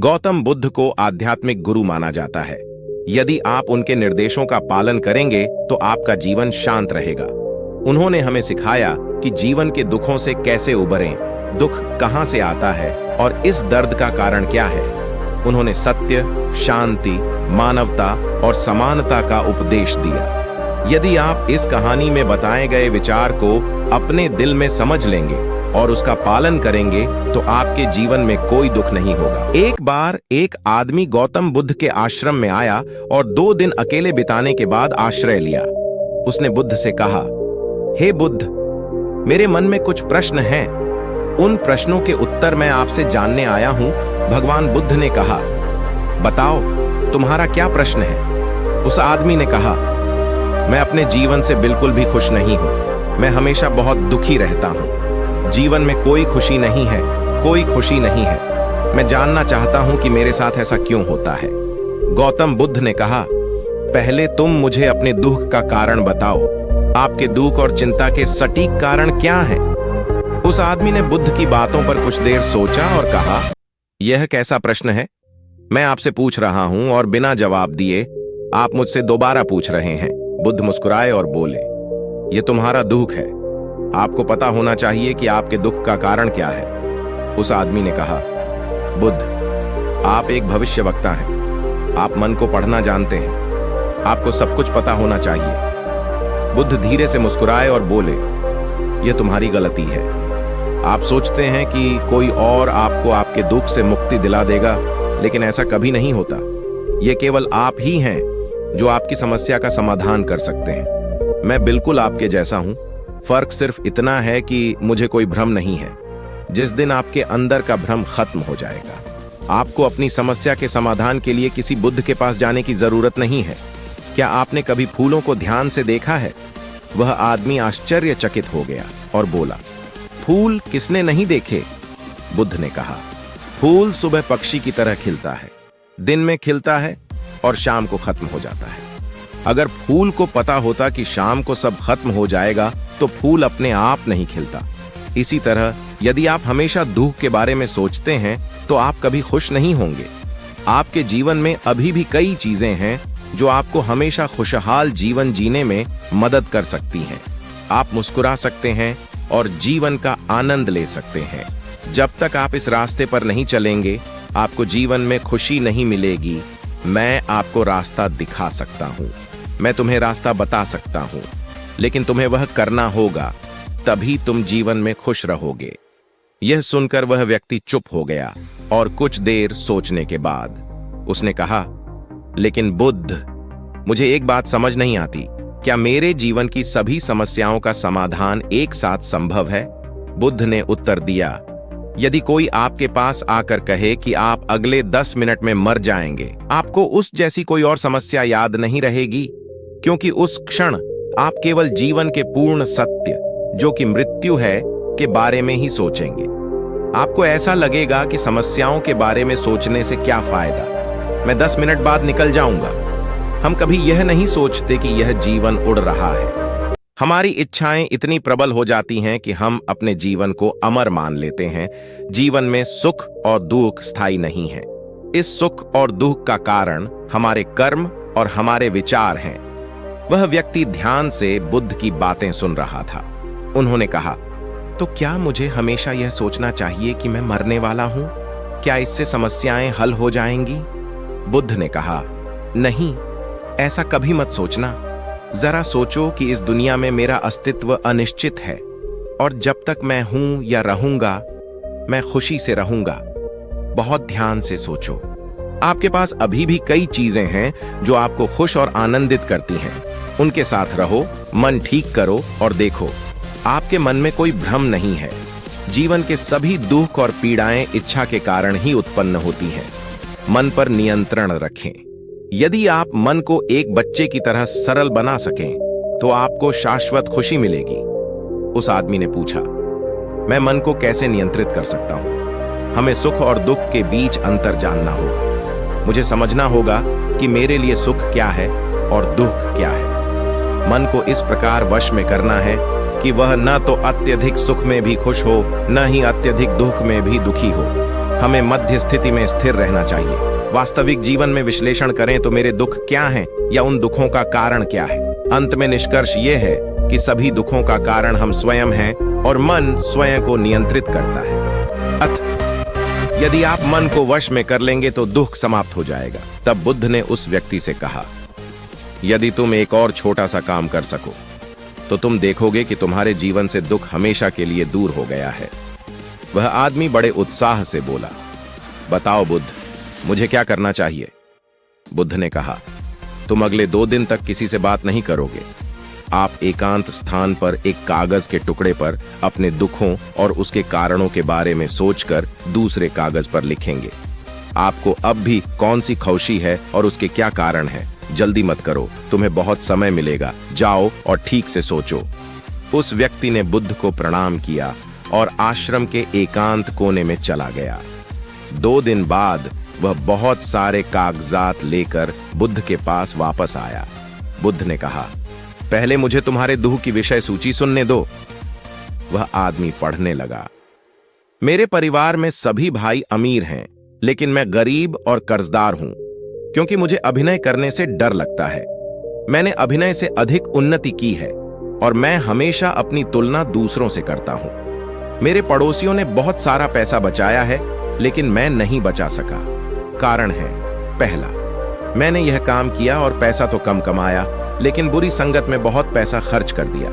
गौतम बुद्ध को आध्यात्मिक गुरु माना जाता है। यदि आप उनके निर्देशों का पालन करेंगे तो आपका जीवन शांत रहेगा। उन्होंने हमें सिखाया कि जीवन के दुखों से कैसे उबरें, दुख कहां से आता है और इस दर्द का कारण क्या है। उन्होंने सत्य, शांति, मानवता और समानता का उपदेश दिया। यदि आप इस कहानी में बताए गए विचार को अपने दिल में समझ लेंगे और उसका पालन करेंगे तो आपके जीवन में कोई दुख नहीं होगा। एक बार एक आदमी गौतम बुद्ध के आश्रम में आया और 2 दिन अकेले बिताने के बाद आश्रय लिया। उसने बुद्ध से कहा, हे बुद्ध, मेरे मन में कुछ प्रश्न हैं। उन प्रश्नों के उत्तर मैं आपसे जानने आया हूं। भगवान बुद्ध ने कहा, बताओ तुम्हारा क्या प्रश्न है। उस आदमी ने कहा, मैं अपने जीवन से बिल्कुल भी खुश नहीं हूं। मैं हमेशा बहुत दुखी रहता हूं। जीवन में कोई खुशी नहीं है, कोई खुशी नहीं है। मैं जानना चाहता हूं कि मेरे साथ ऐसा क्यों होता है। गौतम बुद्ध ने कहा, पहले तुम मुझे अपने दुख का कारण बताओ। आपके दुख और चिंता के सटीक कारण क्या हैं? उस आदमी ने बुद्ध की बातों पर कुछ देर सोचा और कहा, यह कैसा प्रश्न है? मैं आपसे पूछ रहा हूं और बिना जवाब दिए आप मुझसे दोबारा पूछ रहे हैं। बुद्ध मुस्कुराए और बोले, यह तुम्हारा दुख है। आपको पता होना चाहिए कि आपके दुख का कारण क्या है। उस आदमी ने कहा, बुद्ध, आप एक भविष्यवक्ता हैं। आप मन को पढ़ना जानते हैं। आपको सब कुछ पता होना चाहिए। बुद्ध धीरे से मुस्कुराए और बोले, यह तुम्हारी गलती है। आप सोचते हैं कि कोई और आपको आपके दुख से मुक्ति दिला देगा, लेकिन ऐसा कभी नहीं होता। यह केवल आप ही हैं जो आपकी समस्या का समाधान कर सकते हैं। मैं बिल्कुल आपके जैसा हूं। फर्क सिर्फ इतना है कि मुझे कोई भ्रम नहीं है। जिस दिन आपके अंदर का भ्रम खत्म हो जाएगा, आपको अपनी समस्या के समाधान के लिए किसी बुद्ध के पास जाने की जरूरत नहीं है। क्या आपने कभी फूलों को ध्यान से देखा है? वह आदमी आश्चर्यचकित हो गया और बोला, फूल किसने नहीं देखे? बुद्ध ने कहा, फूल सुबह पक्षी की तरह खिलता है। दिन में खिलता है और शाम को खत्म हो जाता है। अगर फूल को पता होता कि शाम को सब खत्म हो जाएगा तो फूल अपने आप नहीं खिलता। इसी तरह यदि आप हमेशा दुख के बारे में सोचते हैं तो आप कभी खुश नहीं होंगे। आपके जीवन में अभी भी कई चीजें हैं जो आपको हमेशा खुशहाल जीवन जीने में मदद कर सकती हैं। आप मुस्कुरा सकते हैं और जीवन का आनंद ले सकते हैं। जब तक आप इस रास्ते पर नहीं चलेंगे, आपको जीवन में खुशी नहीं मिलेगी। मैं आपको रास्ता दिखा सकता हूं, मैं तुम्हें रास्ता बता सकता हूं, लेकिन तुम्हें वह करना होगा, तभी तुम जीवन में खुश रहोगे। यह सुनकर वह व्यक्ति चुप हो गया और कुछ देर सोचने के बाद उसने कहा, लेकिन बुद्ध, मुझे एक बात समझ नहीं आती। क्या मेरे जीवन की सभी समस्याओं का समाधान एक साथ संभव है? बुद्ध ने उत्तर दिया, यदि कोई आपके पास आकर कहे कि आप अगले 10 मिनट में मर जाएंगे, आपको उस जैसी कोई और समस्या याद नहीं रहेगी, क्योंकि उस क्षण आप केवल जीवन के पूर्ण सत्य, जो कि मृत्यु है, के बारे में ही सोचेंगे। आपको ऐसा लगेगा कि समस्याओं के बारे में सोचने से क्या फायदा, मैं 10 मिनट बाद निकल जाऊंगा। हम कभी यह नहीं सोचते कि यह जीवन उड़ रहा है। हमारी इच्छाएं इतनी प्रबल हो जाती हैं कि हम अपने जीवन को अमर मान लेते हैं। जीवन में सुख और दुख स्थायी नहीं है। इस सुख और दुख का कारण हमारे कर्म और हमारे विचार हैं। वह व्यक्ति ध्यान से बुद्ध की बातें सुन रहा था। उन्होंने कहा, तो क्या मुझे हमेशा यह सोचना चाहिए कि मैं मरने वाला हूं? क्या इससे समस्याएं हल हो जाएंगी? बुद्ध ने कहा, नहीं, ऐसा कभी मत सोचना। जरा सोचो कि इस दुनिया में मेरा अस्तित्व अनिश्चित है और जब तक मैं हूं या रहूंगा, मैं खुशी से रहूंगा। बहुत ध्यान से सोचो। आपके पास अभी भी कई चीजें हैं जो आपको खुश और आनंदित करती हैं। उनके साथ रहो, मन ठीक करो और देखो, आपके मन में कोई भ्रम नहीं है। जीवन के सभी दुख और पीड़ाएं इच्छा के कारण ही उत्पन्न होती हैं। मन पर नियंत्रण रखें। यदि आप मन को एक बच्चे की तरह सरल बना सकें तो आपको शाश्वत खुशी मिलेगी। उस आदमी ने पूछा, मैं मन को कैसे नियंत्रित कर सकता हूं? हमें सुख और दुख के बीच अंतर जानना होगा। मुझे समझना होगा कि मेरे लिए सुख क्या है और दुख क्या है। मन को इस प्रकार वश में करना है कि वह न तो अत्यधिक सुख में भी खुश हो, न ही अत्यधिक दुख में भी दुखी हो। हमें मध्य स्थिति में स्थिर रहना चाहिए। वास्तविक जीवन में विश्लेषण करें तो मेरे दुख क्या हैं या उन दुखों का कारण क्या है। अंत में निष्कर्ष ये है कि सभी दुखों का कारण हम स्वयं हैं और मन स्वयं को नियंत्रित करता है। अतः यदि आप मन को वश में कर लेंगे तो दुख समाप्त हो जाएगा। तब बुद्ध ने उस व्यक्ति से कहा, यदि तुम एक और छोटा सा काम कर सको तो तुम देखोगे कि तुम्हारे जीवन से दुख हमेशा के लिए दूर हो गया है। वह आदमी बड़े उत्साह से बोला, बताओ बुद्ध, मुझे क्या करना चाहिए? बुद्ध ने कहा, तुम अगले 2 दिन तक किसी से बात नहीं करोगे। आप एकांत स्थान पर एक कागज के टुकड़े पर अपने दुखों और उसके कारणों के बारे में सोचकर दूसरे कागज पर लिखेंगे। आपको अब भी कौन सी खौशी है और उसके क्या कारण है। जल्दी मत करो, तुम्हें बहुत समय मिलेगा। जाओ और ठीक से सोचो। उस व्यक्ति ने बुद्ध को प्रणाम किया और आश्रम के एकांत कोने में चला गया। 2 दिन बाद वह बहुत सारे कागजात लेकर बुद्ध के पास वापस आया। बुद्ध ने कहा, पहले मुझे तुम्हारे दुख की विषय सूची सुनने दो। वह आदमी पढ़ने लगा, मेरे परिवार में सभी भाई अमीर हैं, लेकिन मैं गरीब और कर्जदार हूं, क्योंकि मुझे अभिनय करने से डर लगता है। मैंने अभिनय से अधिक उन्नति की है और मैं हमेशा अपनी तुलना दूसरों से करता हूं। मेरे पड़ोसियों ने बहुत सारा पैसा बचाया है, लेकिन मैं नहीं बचा सका। कारण है, पहला, मैंने यह काम किया और पैसा तो कम कमाया, लेकिन बुरी संगत में बहुत पैसा खर्च कर दिया।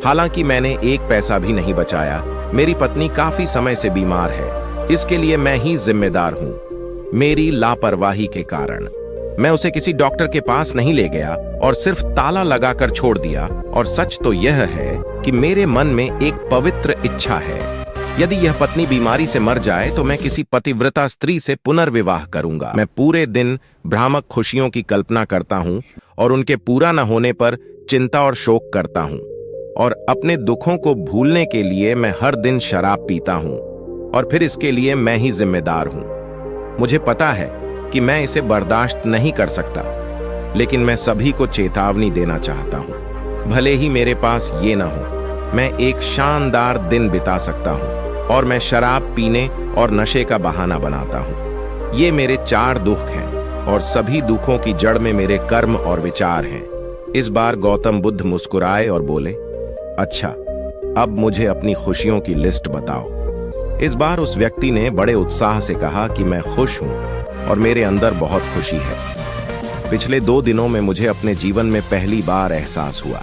हालांकि मैंने एक पैसा भी नहीं बचाया। मेरी पत्नी काफी समय से बीमार है, इसके लिए मैं ही जिम्मेदार हूं। मेरी लापरवाही के कारण मैं उसे किसी डॉक्टर के पास नहीं ले गया और सिर्फ ताला लगाकर छोड़ दिया। और सच तो यह है कि मेरे मन में एक पवित्र इच्छा है, यदि यह पत्नी बीमारी से मर जाए तो मैं किसी पतिव्रता स्त्री से पुनर्विवाह करूंगा। मैं पूरे दिन भ्रामक खुशियों की कल्पना करता हूं और उनके पूरा न होने पर चिंता और शोक करता हूं। और अपने दुखों को भूलने के लिए मैं हर दिन शराब पीता हूं और फिर इसके लिए मैं ही जिम्मेदार हूं। मुझे पता है कि मैं इसे बर्दाश्त नहीं कर सकता, लेकिन मैं सभी को चेतावनी देना चाहता हूं। भले ही मेरे पास ये ना हो, मैं एक शानदार दिन बिता सकता हूं और मैं शराब पीने और नशे का बहाना बनाता हूं। ये मेरे 4 दुख हैं और सभी दुखों की जड़ में मेरे कर्म और विचार हैं। इस बार गौतम बुद्ध मुस्कुराए और बोले, अच्छा, अब मुझे अपनी खुशियों की लिस्ट बताओ। इस बार उस व्यक्ति ने बड़े उत्साह से कहा कि मैं खुश हूं और मेरे अंदर बहुत खुशी है। पिछले 2 दिनों में मुझे अपने जीवन में पहली बार एहसास हुआ।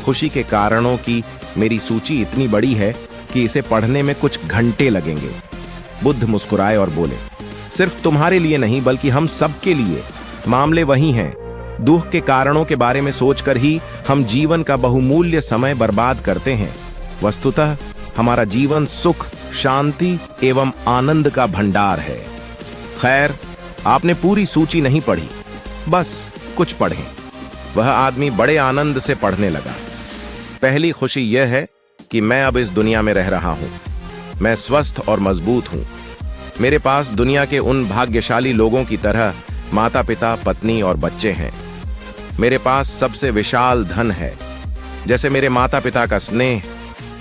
खुशी के कारणों की मेरी सूची इतनी बड़ी है कि इसे पढ़ने में कुछ घंटे लगेंगे। बुद्ध मुस्कुराए और बोले, सिर्फ तुम्हारे लिए नहीं बल्कि हम सबके लिए। मामले वही हैं। दुख के कारणों के बारे में सोचकर ही हम जीवन का बहुमूल्य समय बर्बाद करते हैं। वस्तुतः हमारा जीवन सुख, शांति एवं आनंद का भंडार है। खैर, आपने पूरी सूची नहीं पढ़ी, बस कुछ पढ़ें। वह आदमी बड़े आनंद से पढ़ने लगा। पहली खुशी यह है कि मैं अब इस दुनिया में रह रहा हूं। मैं स्वस्थ और मजबूत हूं। मेरे पास दुनिया के उन भाग्यशाली लोगों की तरह माता पिता, पत्नी और बच्चे हैं। मेरे पास सबसे विशाल धन है, जैसे मेरे माता पिता का स्नेह,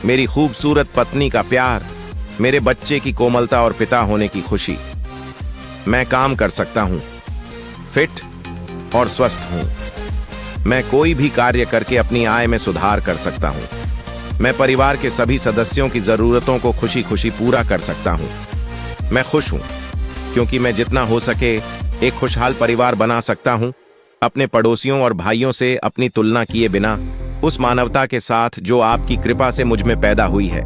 मेरी खूबसूरत पत्नी का प्यार, मेरे बच्चे की कोमलता और पिता होने की खुशी। मैं काम कर सकता हूं, फिट और स्वस्थ हूं। मैं कोई भी कार्य करके अपनी आय में सुधार कर सकता हूं। मैं परिवार के सभी सदस्यों की जरूरतों को खुशी खुशी पूरा कर सकता हूं। मैं खुश हूं क्योंकि मैं जितना हो सके एक खुशहाल परिवार बना सकता हूं, अपने पड़ोसियों और भाइयों से अपनी तुलना किए बिना, उस मानवता के साथ जो आपकी कृपा से मुझ में पैदा हुई है।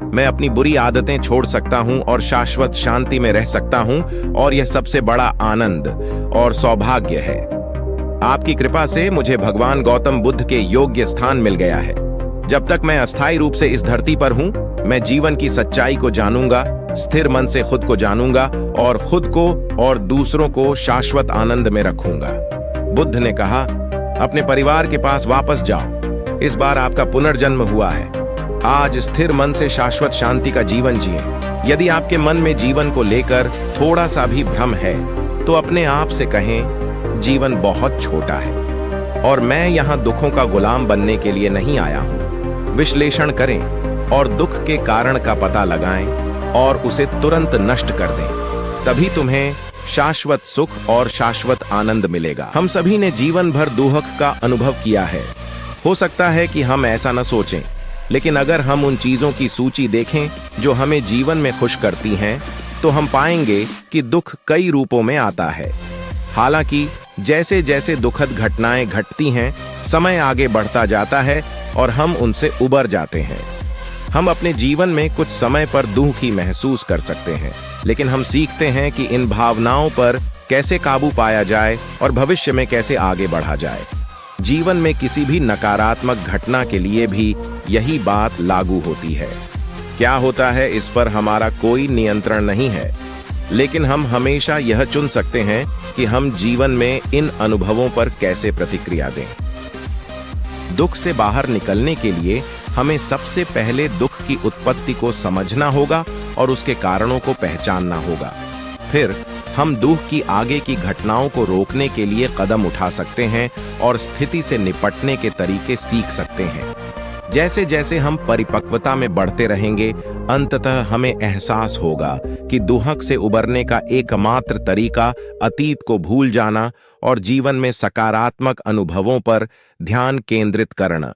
मैं अपनी बुरी आदतें छोड़ सकता हूं और शाश्वत शांति में रह सकता हूं, और यह सबसे बड़ा आनंद और सौभाग्य है। आपकी कृपा से मुझे भगवान गौतम बुद्ध के योग्य स्थान मिल गया है। जब तक मैं अस्थायी रूप से इस धरती पर हूं, मैं जीवन की सच्चाई को जानूंगा, स्थिर मन से खुद को जानूंगा और खुद को और दूसरों को शाश्वत आनंद में रखूंगा। बुद्ध ने कहा, अपने परिवार के पास वापस जाओ। इस बार आपका पुनर्जन्म हुआ है। आज स्थिर मन से शाश्वत शांति का जीवन जिएं। यदि आपके मन में जीवन को लेकर थोड़ा सा भी भ्रम है, तो अपने आप से कहें, जीवन बहुत छोटा है और मैं यहां दुखों का गुलाम बनने के लिए नहीं आया हूं। विश्लेषण करें और दुख के कारण का पता लगाएं और उसे तुरंत नष्ट कर दें। तभी तुम्हें शाश्वत सुख और शाश्वत आनंद मिलेगा। हम सभी ने जीवन भर दुख का अनुभव किया है। हो सकता है कि हम ऐसा न सोचें, लेकिन अगर हम उन चीजों की सूची देखें जो हमें जीवन में खुश करती हैं, तो हम पाएंगे कि दुख कई रूपों में आता है। हालांकि जैसे जैसे दुखद घटनाएं घटती हैं, समय आगे बढ़ता जाता है और हम उनसे उबर जाते हैं। हम अपने जीवन में कुछ समय पर दुख ही महसूस कर सकते हैं, लेकिन हम सीखते हैं कि इन भावनाओं पर कैसे काबू पाया जाए और भविष्य में कैसे आगे बढ़ा जाए। जीवन में किसी भी नकारात्मक घटना के लिए भी यही बात लागू होती है। क्या होता है इस पर हमारा कोई नियंत्रण नहीं है, लेकिन हम हमेशा यह चुन सकते हैं कि हम जीवन में इन अनुभवों पर कैसे प्रतिक्रिया दें। दुख से बाहर निकलने के लिए हमें सबसे पहले दुख की उत्पत्ति को समझना होगा और उसके कारणों को पहचानना होगा। फिर हम दुख की आगे की घटनाओं को रोकने के लिए कदम उठा सकते हैं और स्थिति से निपटने के तरीके सीख सकते हैं। जैसे जैसे हम परिपक्वता में बढ़ते रहेंगे, अंततः हमें एहसास होगा कि दुख से उबरने का एकमात्र तरीका अतीत को भूल जाना और जीवन में सकारात्मक अनुभवों पर ध्यान केंद्रित करना